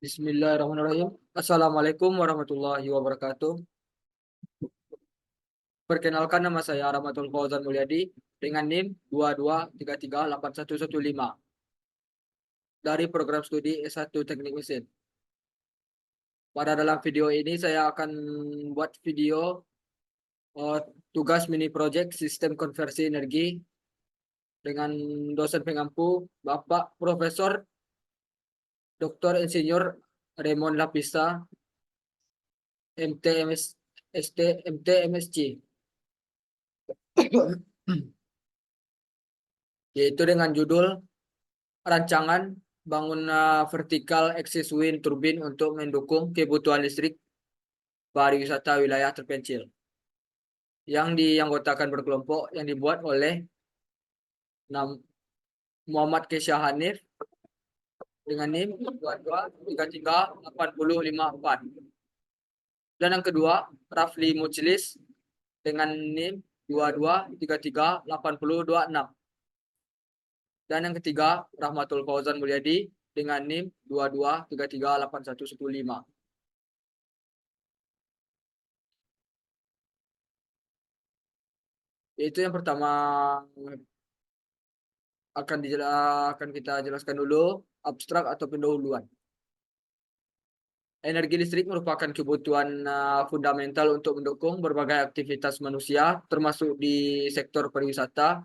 Bismillahirrahmanirrahim. Assalamualaikum warahmatullahi wabarakatuh. Perkenalkan, nama saya Rahmatul Fauzan Mulyadi dengan NIM 22338115 dari program studi S1 Teknik Mesin. Pada dalam video ini saya akan buat video eh, tugas mini project sistem konversi energi dengan dosen pengampu Bapak Profesor Dr. Insinyur Raymond Lapisa, MTMS, ST, MTMSC. Yaitu dengan judul rancangan bangun vertikal axis wind turbine untuk mendukung kebutuhan listrik pariwisata wilayah terpencil yang dianggotakan berkelompok yang dibuat oleh Muhammad Kesha Hanif dengan NIM 22338054 dan yang kedua Rafli Mujlis dengan NIM 22338026 dan yang ketiga Rahmatul Fauzan Mulyadi dengan NIM 22338115. Itu yang pertama akan kita jelaskan dulu abstrak atau pendahuluan. Energi listrik merupakan kebutuhan fundamental untuk mendukung berbagai aktivitas manusia, termasuk di sektor pariwisata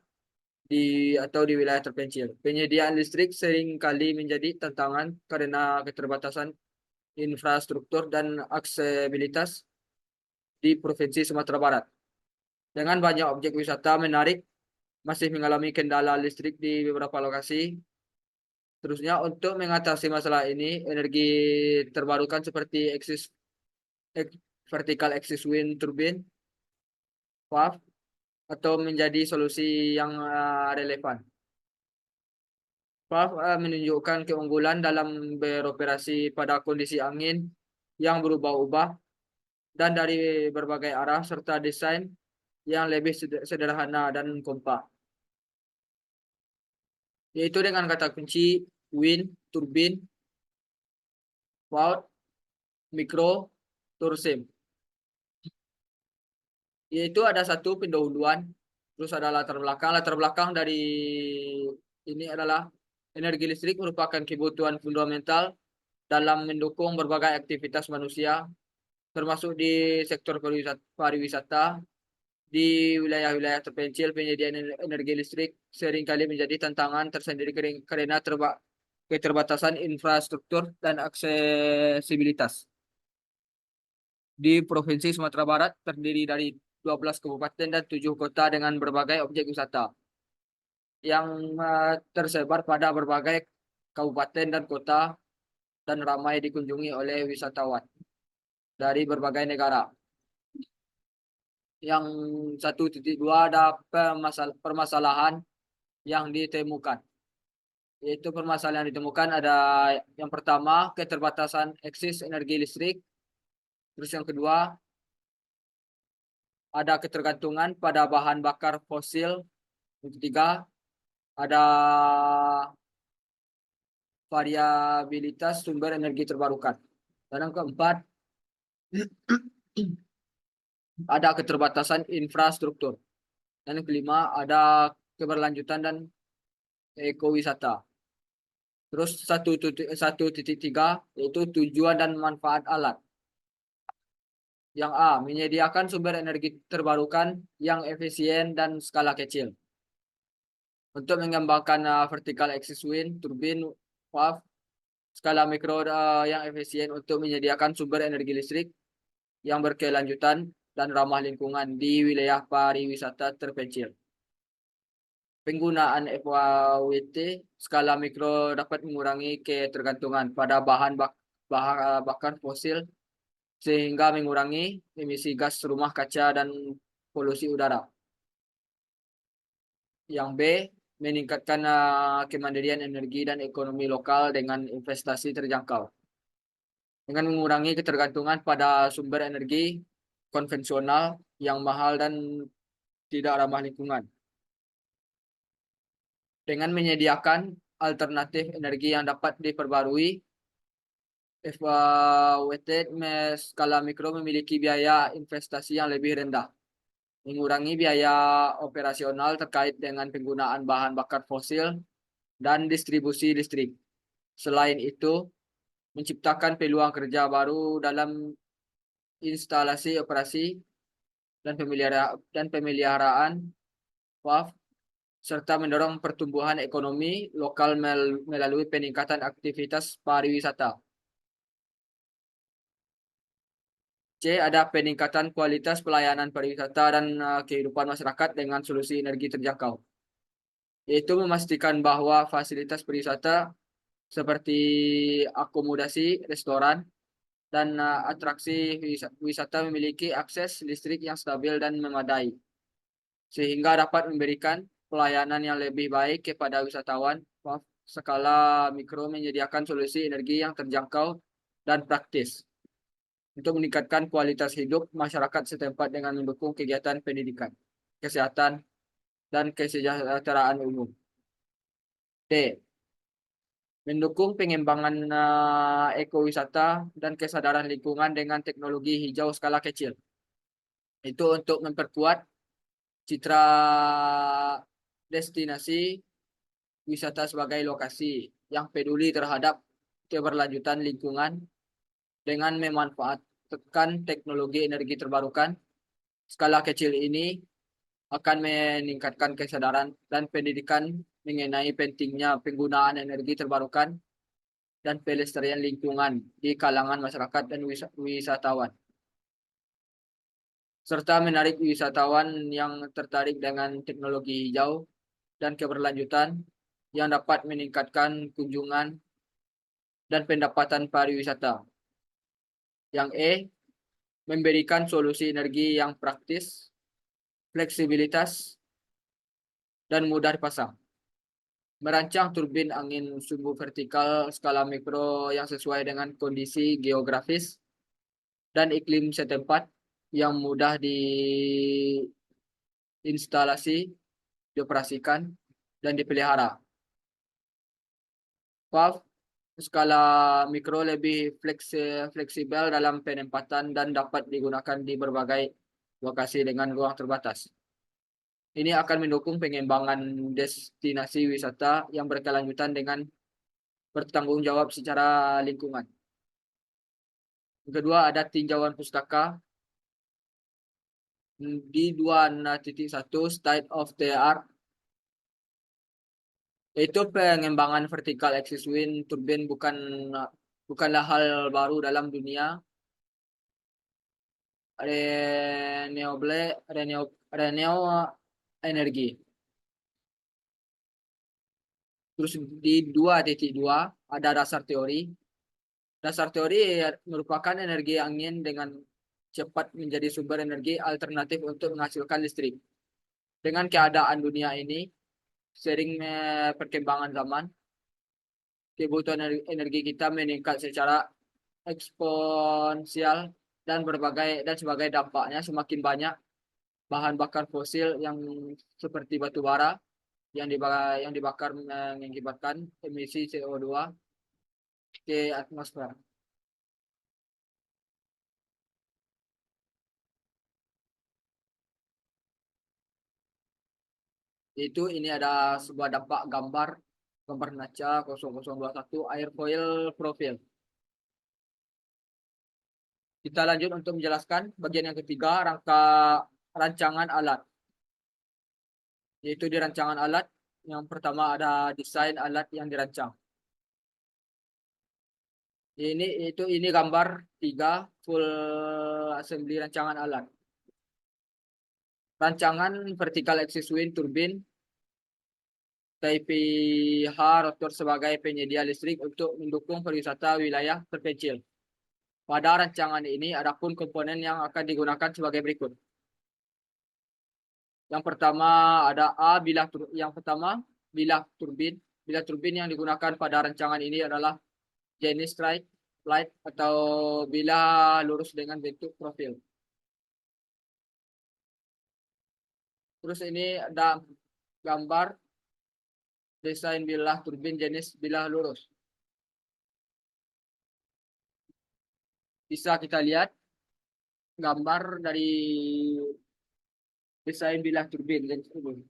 atau di wilayah terpencil. Penyediaan listrik seringkali menjadi tantangan karena keterbatasan infrastruktur dan aksesibilitas di Provinsi Sumatera Barat. Dengan banyak objek wisata menarik masih mengalami kendala listrik di beberapa lokasi. Terusnya, untuk mengatasi masalah ini, energi terbarukan seperti vertical axis wind turbine (VAV) atau menjadi solusi yang relevan. VAV menunjukkan keunggulan dalam beroperasi pada kondisi angin yang berubah-ubah dan dari berbagai arah serta desain yang lebih sederhana dan kompak, yaitu dengan kata kunci wind turbine, valve, mikro, tursim. Yaitu ada satu pendahuluan, terus ada latar belakang. Latar belakang dari ini adalah energi listrik merupakan kebutuhan fundamental dalam mendukung berbagai aktivitas manusia, termasuk di sektor pariwisata. Di wilayah-wilayah terpencil, penyediaan energi listrik seringkali menjadi tantangan tersendiri karena keterbatasan infrastruktur dan aksesibilitas. Di Provinsi Sumatera Barat terdiri dari 12 kabupaten dan 7 kota dengan berbagai objek wisata yang tersebar pada berbagai kabupaten dan kota dan ramai dikunjungi oleh wisatawan dari berbagai negara. Yang 1.2 ada permasalahan yang ditemukan. Yaitu permasalahan yang ditemukan ada yang pertama keterbatasan akses energi listrik. Terus yang kedua ada ketergantungan pada bahan bakar fosil. Yang ketiga ada variabilitas sumber energi terbarukan. Dan yang keempat ada keterbatasan infrastruktur. Dan yang kelima ada keberlanjutan dan ekowisata. Terus 1.3 yaitu tujuan dan manfaat alat. Yang A, menyediakan sumber energi terbarukan yang efisien dan skala kecil. Untuk mengembangkan vertical axis wind turbine (VAV) skala mikro yang efisien untuk menyediakan sumber energi listrik yang berkelanjutan dan ramah lingkungan di wilayah pariwisata terpencil. Penggunaan FWT skala mikro dapat mengurangi ketergantungan pada bahan bakar fosil sehingga mengurangi emisi gas rumah kaca dan polusi udara. Yang B, meningkatkan kemandirian energi dan ekonomi lokal dengan investasi terjangkau. Dengan mengurangi ketergantungan pada sumber energi konvensional yang mahal dan tidak ramah lingkungan. Dengan menyediakan alternatif energi yang dapat diperbarui Evaluated skala mikro memiliki biaya investasi yang lebih rendah, mengurangi biaya operasional terkait dengan penggunaan bahan bakar fosil dan distribusi listrik. Selain itu, menciptakan peluang kerja baru dalam instalasi operasi dan pemeliharaan WAF, serta mendorong pertumbuhan ekonomi lokal melalui peningkatan aktivitas pariwisata. C. Ada peningkatan kualitas pelayanan pariwisata dan kehidupan masyarakat dengan solusi energi terjangkau, yaitu memastikan bahwa fasilitas pariwisata seperti akomodasi, restoran, dan atraksi wisata memiliki akses listrik yang stabil dan memadai, sehingga dapat memberikan pelayanan yang lebih baik kepada wisatawan. Skala mikro menyediakan solusi energi yang terjangkau dan praktis untuk meningkatkan kualitas hidup masyarakat setempat dengan mendukung kegiatan pendidikan, kesehatan, dan kesejahteraan umum. D. Mendukung pengembangan ekowisata dan kesadaran lingkungan dengan teknologi hijau skala kecil. Itu untuk memperkuat citra destinasi wisata sebagai lokasi yang peduli terhadap keberlanjutan lingkungan dengan memanfaatkan teknologi energi terbarukan. Skala kecil ini akan meningkatkan kesadaran dan pendidikan mengenai pentingnya penggunaan energi terbarukan dan pelestarian lingkungan di kalangan masyarakat dan wisatawan, serta menarik wisatawan yang tertarik dengan teknologi hijau dan keberlanjutan yang dapat meningkatkan kunjungan dan pendapatan pariwisata. Yang E. Memberikan solusi energi yang praktis, fleksibilitas, dan mudah dipasang. Merancang turbin angin sumbu vertikal skala mikro yang sesuai dengan kondisi geografis dan iklim setempat, yang mudah diinstalasi, dioperasikan, dan dipelihara. Valve skala mikro lebih fleksibel dalam penempatan dan dapat digunakan di berbagai lokasi dengan ruang terbatas. Ini akan mendukung pengembangan destinasi wisata yang berkelanjutan dengan bertanggung jawab secara lingkungan. Yang kedua, ada tinjauan pustaka di 2.1 state of the art, yaitu pengembangan vertical axis wind turbine bukanlah hal baru dalam dunia renewable energi. Terus di 2.2 ada dasar teori. Dasar teori merupakan energi angin dengan cepat menjadi sumber energi alternatif untuk menghasilkan listrik. Dengan keadaan dunia ini, sering perkembangan zaman, kebutuhan energi kita meningkat secara eksponensial dan sebagai dampaknya semakin banyak bahan bakar fosil yang seperti batu bara yang dibakar mengakibatkan emisi CO2 ke atmosfer. Itu ini ada sebuah dampak gambar Naca 0021 airfoil profil. Kita lanjut untuk menjelaskan bagian yang ketiga, rancangan alat. Yaitu di rancangan alat, yang pertama ada desain alat yang dirancang. Ini gambar 3 full assembly rancangan alat. Rancangan vertical axis wind turbine TPH rotor sebagai penyedia listrik untuk mendukung pariwisata wilayah terpencil. Pada rancangan ini ada pun komponen yang akan digunakan sebagai berikut. Yang pertama ada bilah turbin. Bilah turbin yang digunakan pada rancangan ini adalah jenis straight light atau bilah lurus dengan bentuk profil. Terus ini ada gambar desain bilah turbin jenis bilah lurus. bisa kita lihat gambar dari desain bilah turbin dan sebagainya.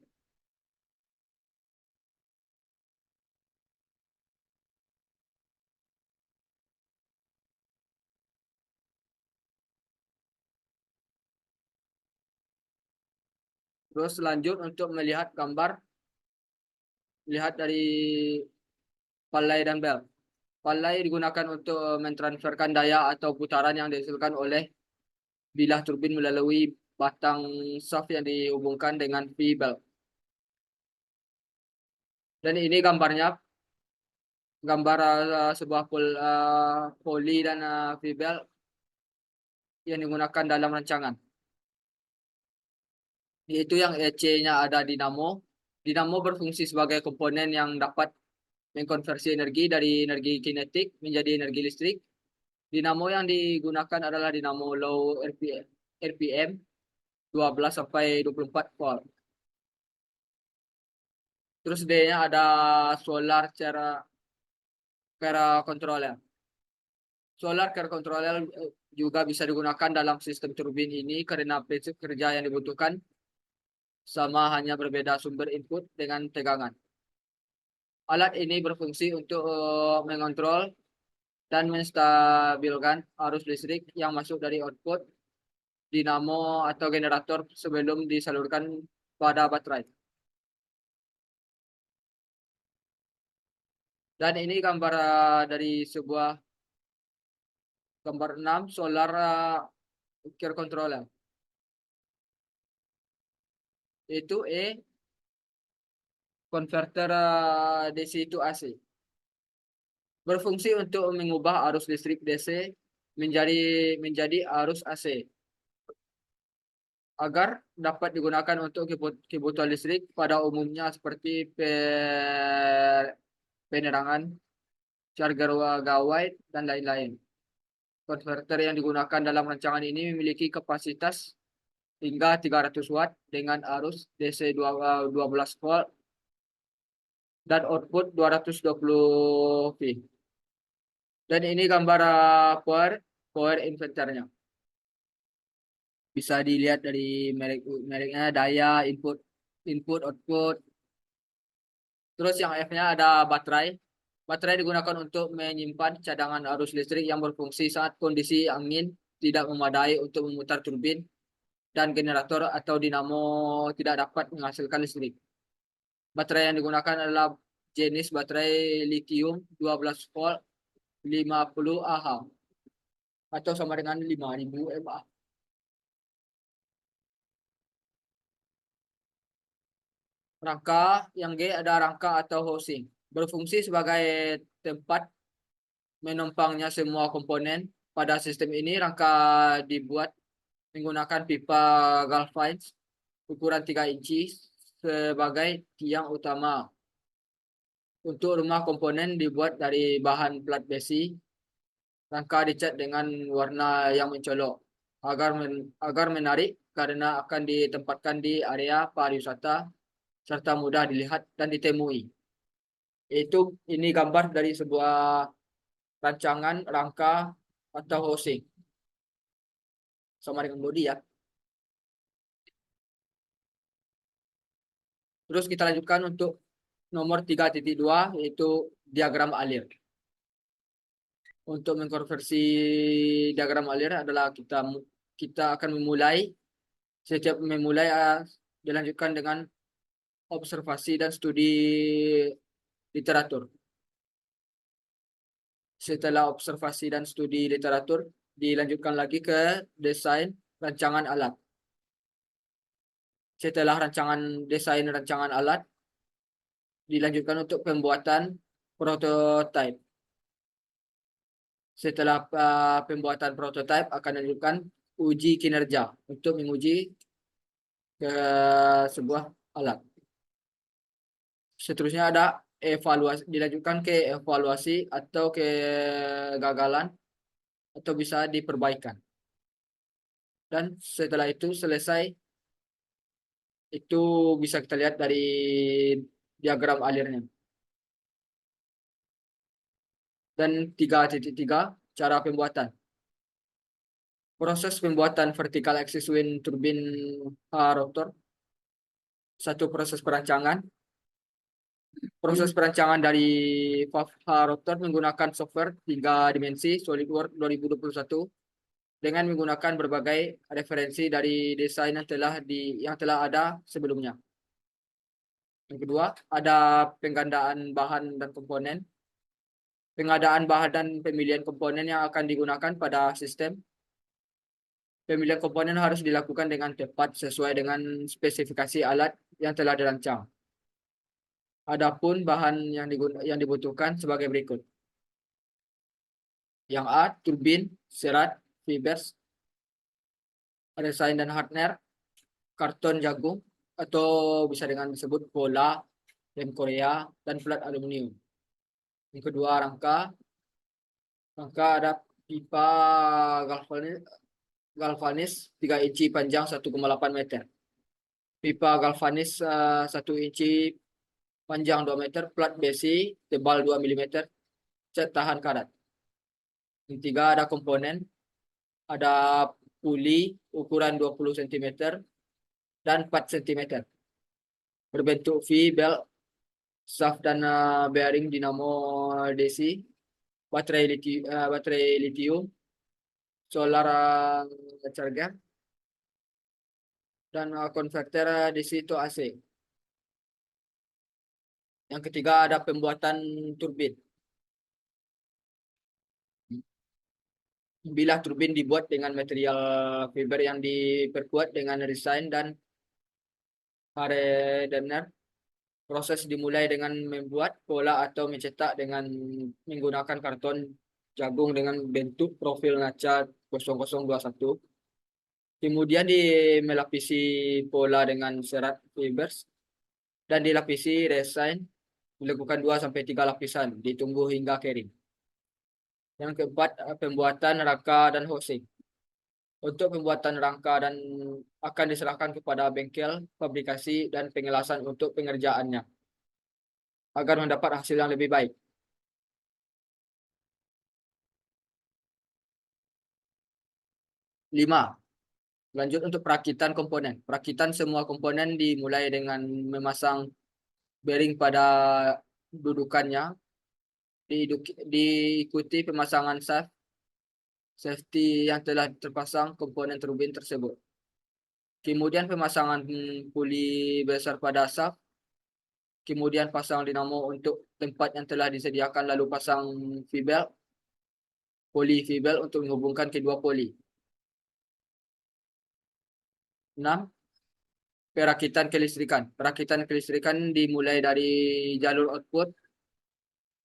Terus lanjut untuk melihat gambar, lihat dari palai dan bel. Palai digunakan untuk mentransferkan daya atau putaran yang dihasilkan oleh bilah turbin melalui batang shaft yang dihubungkan dengan V-belt. Dan ini gambarnya, gambar sebuah poli dan V-belt yang digunakan dalam rancangan. Yaitu yang EC-nya ada dinamo. Dinamo berfungsi sebagai komponen yang dapat mengkonversi energi dari energi kinetik menjadi energi listrik. Dinamo yang digunakan adalah dinamo low RPM 12 sampai 24 volt. Terus D-nya ada solar cara controller. Solar care controller juga bisa digunakan dalam sistem turbin ini karena prinsip kerja yang dibutuhkan sama, hanya berbeda sumber input dengan tegangan. Alat ini berfungsi untuk mengontrol dan menstabilkan arus listrik yang masuk dari output dinamo atau generator sebelum disalurkan pada baterai. Dan ini gambar dari sebuah gambar 6 solar care controller. Itu converter DC to AC. Berfungsi untuk mengubah arus listrik DC menjadi arus AC agar dapat digunakan untuk kebutuhan listrik pada umumnya seperti penerangan, charger gawai, dan lain-lain. Konverter yang digunakan dalam rancangan ini memiliki kapasitas hingga 300 watt dengan arus DC 12 volt dan output 220 V. Dan ini gambar power inverternya. Bisa dilihat dari mereknya, daya, input, output. Terus yang F-nya ada baterai. Baterai digunakan untuk menyimpan cadangan arus listrik yang berfungsi saat kondisi angin tidak memadai untuk memutar turbin dan generator atau dinamo tidak dapat menghasilkan listrik. Baterai yang digunakan adalah jenis baterai lithium 12 volt 50 Ah atau sama dengan 5000 mAh. Rangka yang G ada rangka atau housing. Berfungsi sebagai tempat menumpangnya semua komponen. Pada sistem ini rangka dibuat menggunakan pipa galvanize ukuran 3 inci sebagai tiang utama. Untuk rumah komponen dibuat dari bahan plat besi. Rangka dicat dengan warna yang mencolok agar menarik karena akan ditempatkan di area pariwisata serta mudah dilihat dan ditemui. Ini gambar dari sebuah rancangan rangka atau housing sama dengan bodi ya. Terus kita lanjutkan untuk nomor 3.2 yaitu diagram alir. Untuk mengkonversi diagram alir adalah kita akan setiap memulai dilanjutkan dengan observasi dan studi literatur. Setelah observasi dan studi literatur, dilanjutkan lagi ke desain rancangan alat. Setelah desain rancangan alat, dilanjutkan untuk pembuatan prototype. Setelah pembuatan prototype akan dilanjutkan uji kinerja untuk menguji ke sebuah alat. Seterusnya ada evaluasi, dilanjutkan ke evaluasi atau kegagalan atau bisa diperbaikan. Dan setelah itu selesai, itu bisa kita lihat dari diagram alirnya. Dan 3.3 cara pembuatan. Proses pembuatan vertical axis wind turbine rotor. Satu proses perancangan. Proses perancangan dari valve rotor menggunakan software 3 dimensi SolidWorks 2021 dengan menggunakan berbagai referensi dari desain yang telah ada sebelumnya. Yang kedua, ada penggandaan bahan dan komponen. Pengadaan bahan dan pemilihan komponen yang akan digunakan pada sistem. Pemilihan komponen harus dilakukan dengan tepat sesuai dengan spesifikasi alat yang telah dirancang. Adapun bahan yang dibutuhkan sebagai berikut. Yang A, turbin, serat, fibers, resin dan hardener, karton jagung, atau bisa dengan disebut pola, lem Korea, dan plat aluminium. Yang kedua, rangka. Rangka ada pipa galvanis 3 inci panjang 1,8 meter. Pipa galvanis 1 inci panjang 2 meter, plat besi, tebal 2 mm, cat tahan karat. Yang tiga, ada komponen. Ada puli ukuran 20 cm dan 4 cm. Berbentuk V, belt, shaft dan bearing dinamo DC, baterai lithium, solar charger, dan konverter DC to AC. Yang ketiga, ada pembuatan turbin. Bilah turbin dibuat dengan material fiber yang diperkuat dengan resin dan hardener. Proses dimulai dengan membuat pola atau mencetak dengan menggunakan karton jagung dengan bentuk profil ngaca 0021. Kemudian melapisi pola dengan serat fibers dan dilapisi resin. Dilakukan 2-3 lapisan, ditunggu hingga kering. Yang keempat, pembuatan rangka dan housing. Untuk pembuatan rangka dan akan diserahkan kepada bengkel, fabrikasi, dan pengelasan untuk pengerjaannya agar mendapat hasil yang lebih baik. 5. Lanjut untuk perakitan komponen. Perakitan semua komponen dimulai dengan memasang bearing pada dudukannya, diikuti pemasangan shaft safety yang telah terpasang komponen turbin tersebut. Kemudian pemasangan puli besar pada shaft. Kemudian pasang dinamo untuk tempat yang telah disediakan, lalu pasang V-belt, poli V-belt untuk menghubungkan kedua poli. 6. Perakitan kelistrikan. Perakitan kelistrikan dimulai dari jalur output.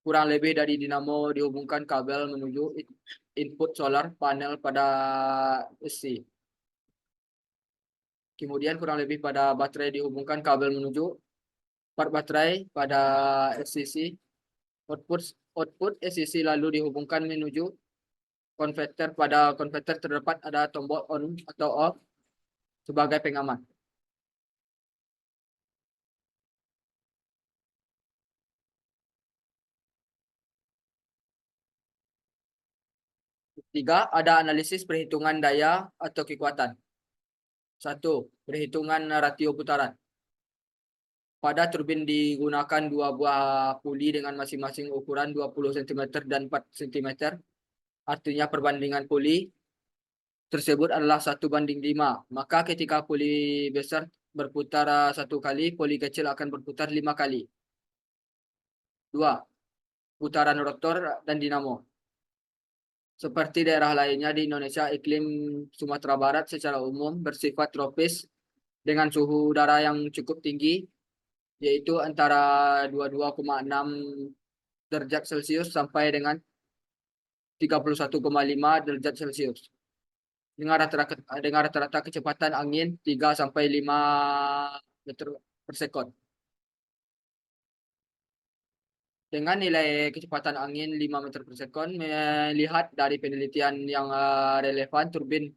Kurang lebih dari dinamo dihubungkan kabel menuju input solar panel pada AC. Kemudian kurang lebih pada baterai dihubungkan kabel menuju part baterai pada SCC. Output SCC lalu dihubungkan menuju konverter. Pada konverter terdapat ada tombol on atau off sebagai pengaman. Tiga, ada analisis perhitungan daya atau kekuatan. 1. Perhitungan ratio putaran. Pada turbin digunakan 2 buah puli dengan masing-masing ukuran 20 cm dan 4 cm. Artinya perbandingan puli tersebut adalah 1:5. Maka ketika puli besar berputar 1 kali, puli kecil akan berputar 5 kali. 2. Putaran rotor dan dinamo. Seperti daerah lainnya di Indonesia, iklim Sumatera Barat secara umum bersifat tropis dengan suhu udara yang cukup tinggi, yaitu antara 22,6 derajat Celcius sampai dengan 31,5 derajat Celcius. Dengan rata-rata kecepatan angin 3-5 meter per sekon. Dengan nilai kecepatan angin 5 meter per sekon, melihat dari penelitian yang relevan, turbin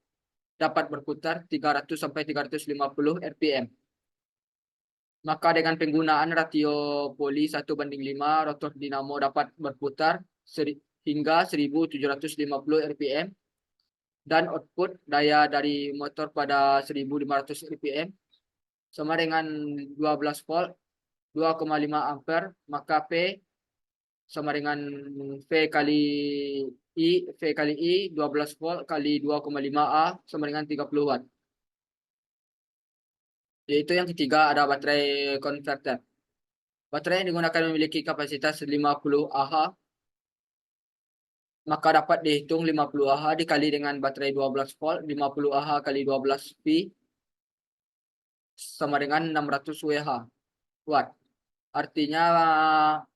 dapat berputar 300-350 rpm. Maka dengan penggunaan ratio poli 1:5, rotor dinamo dapat berputar hingga 1750 rpm dan output daya dari motor pada 1500 rpm sama dengan 12 volt 2,5 ampere, maka P sama dengan V kali I 12 volt kali 2,5 A sama dengan 30 watt. Yaitu yang ketiga ada baterai konverter. Baterai yang digunakan memiliki kapasitas 50 Ah, maka dapat dihitung 50 Ah dikali dengan baterai 12 volt, 50 Ah kali 12 V sama dengan 600 watt. Artinya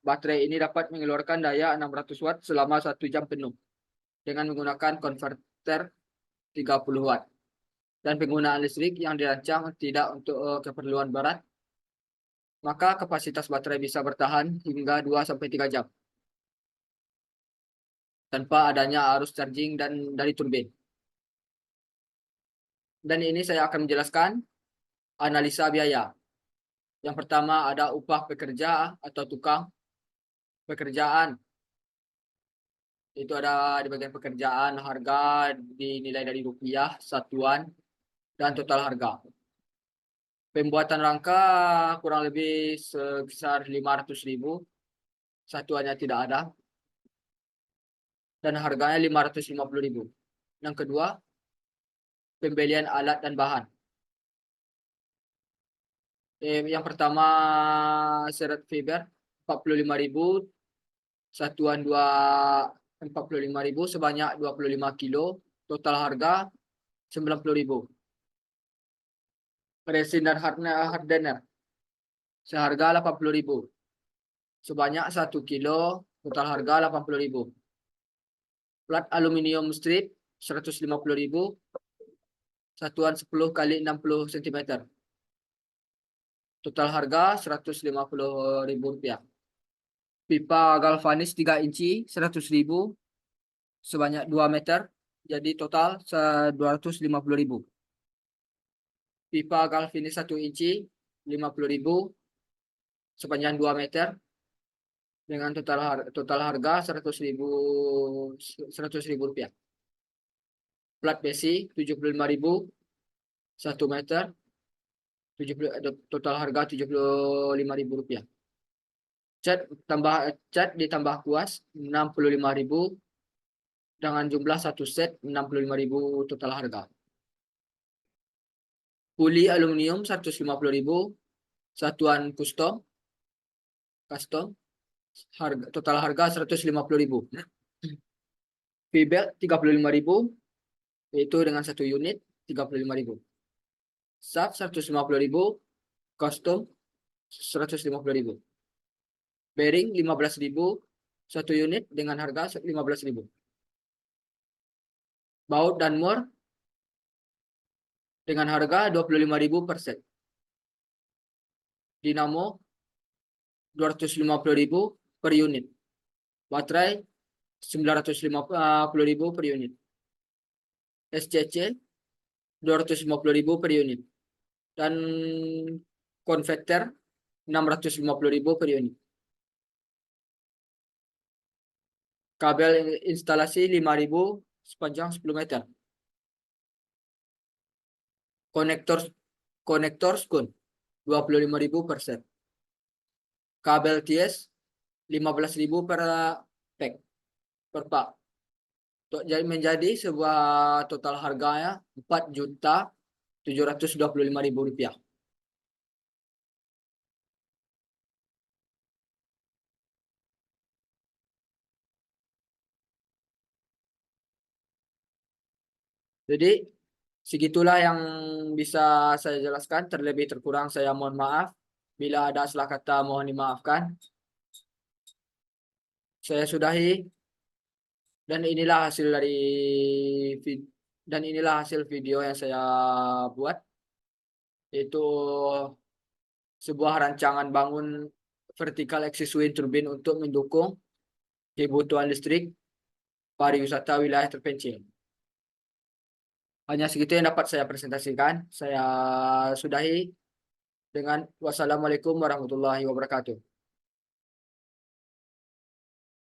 baterai ini dapat mengeluarkan daya 600 watt selama 1 jam penuh dengan menggunakan konverter 30 watt. Dan penggunaan listrik yang dirancang tidak untuk keperluan berat, maka kapasitas baterai bisa bertahan hingga 2-3 jam tanpa adanya arus charging dan dari turbin. Dan ini saya akan menjelaskan analisa biaya. Yang pertama ada upah pekerja atau tukang pekerjaan. Itu ada di bagian pekerjaan, harga dinilai dari rupiah, satuan, dan total harga. Pembuatan rangka kurang lebih sebesar 500.000, satuannya tidak ada, dan harganya 550.000. Yang kedua, pembelian alat dan bahan. Yang pertama, serat fiber 45.000, satuan 45.000 sebanyak 25 kilo, total harga 90.000. Resin dan hardener seharga 80.000, sebanyak 1 kilo, total harga 80.000. Plat aluminium strip 150.000, satuan 10 kali 60 cm, total harga 150.000 rupiah. Pipa galvanis 3 inci 100.000, sebanyak 2 meter, jadi total 250.000. Pipa galvanis 1 inci 50.000, sepanjang 2 meter, dengan total harga 100.000 rupiah. Plat besi 75.000, 1 meter, 70, total harga 75.000 rupiah. Cat ditambah kuas 65.000, dengan jumlah 1 set 65.000 total harga. Puli aluminium 150.000, satuan custom, harga, total harga 150.000. V-belt 35.000, yaitu dengan 1 unit 35.000. Shaft 150.000, custom 150.000. Bearing 15.000, 1 unit dengan harga 15.000. Baut dan mur dengan harga 25.000 per set. Dinamo 250.000 per unit. Baterai 950.000 per unit. SCC 250.000 per unit. Dan konverter 650.000 per unit. Kabel instalasi 5.000 sepanjang 10 meter. Konektor skun 25.000 per set. Kabel TS 15.000 per pack, per pak. Menjadi sebuah total harganya 4.725.000 rupiah. Jadi segitulah yang bisa saya jelaskan. Terlebih terkurang saya mohon maaf. Bila ada salah kata mohon dimaafkan. Saya sudahi. Dan inilah hasil video yang saya buat. Itu sebuah rancangan bangun vertical axis wind turbine untuk mendukung kebutuhan listrik pariwisata wilayah terpencil. Hanya segitu yang dapat saya presentasikan. Saya sudahi dengan wassalamualaikum warahmatullahi wabarakatuh.